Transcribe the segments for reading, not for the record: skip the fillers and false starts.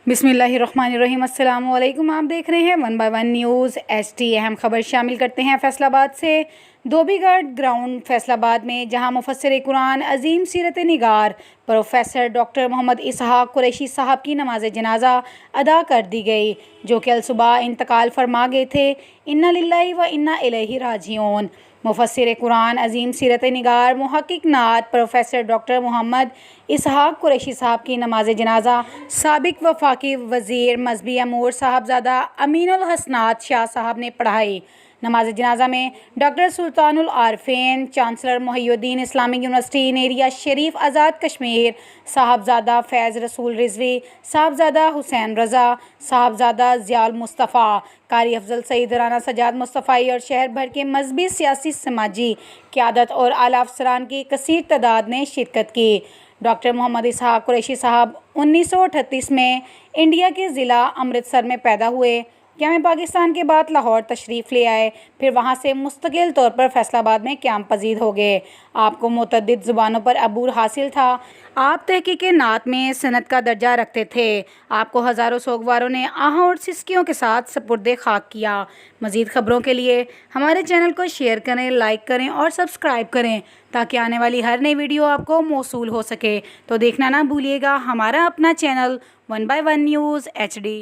बिस्मिल्लाहिर्रहमानिर्रहीम। अस्सलामु अलैकुम। आप देख रहे हैं 1 बाय 1 न्यूज़ एचडी। अहम खबर शामिल करते हैं फैसलाबाद से। धोबीगढ़ ग्राउंड फैसलाबाद में जहां मुफस्सिर कुरान अजीम सीरत निगार प्रोफेसर डॉक्टर मोहम्मद इसहाक कुरैशी साहब की नमाज जनाजा अदा कर दी गई, जो कि अल सुबह इंतकाल फरमा गए थे। इन्ना लिल्लाहि व इन्ना इलैहि राजिऊन। मुफस्सिर कुरान अजीम सीरत निगार मुहक्किक नात प्रोफेसर डॉक्टर मोहम्मद इसहाक कुरैशी साहब की नमाज जनाजा साबिक वफाकी वज़ीर मजहबी अमूर साहबजादा अमीनुल हसनात शाह साहब ने पढ़ाई। नमाज जनाजा में doctor Sultanul Aarfeen, chancellor Muhiuddin Islamic University Neria Sharif Azad Kashmir, साहबजादा फैज़ रसूल रिजवी, साहबजादा हुसैन रज़ा, साहबजादा ज़ियाउल मुस्तफ़ा, कारी अफजल सईद राना सजाद मुस्तफ़ाई और शहर भर के मजहबी सियासी समाजी क़यादत और आला अफसरान की कसीर तादाद ने शिरकत की। डॉक्टर मोहम्मद इसहाक कुरैशी साहब 1938 में इंडिया के ज़िला अमृतसर में पैदा हुए। क़याम पाकिस्तान के बाद लाहौर तशरीफ़ ले आए, फिर वहाँ से मुस्तकिल तौर पर फैसलाबाद में क़याम पजीर हो गए। आपको मुतअद्दिद ज़ुबानों पर अबूर हासिल था। आप तहक़ीक़ नात में सनद का दर्जा रखते थे। आपको हज़ारों सोगवारों ने आह और सिसकियों के साथ सपुर्दे खाक किया। मज़ीद ख़बरों के लिए हमारे चैनल को शेयर करें, लाइक करें और सब्सक्राइब करें, ताकि आने वाली हर नई वीडियो आपको मौसूल हो सके। तो देखना ना भूलिएगा हमारा अपना चैनल 1 बाय 1 न्यूज़ एचडी।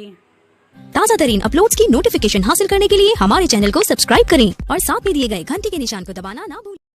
ताज़ा तरीन अपलोड्स की नोटिफिकेशन हासिल करने के लिए हमारे चैनल को सब्सक्राइब करें और साथ में दिए गए घंटी के निशान को दबाना ना भूलें।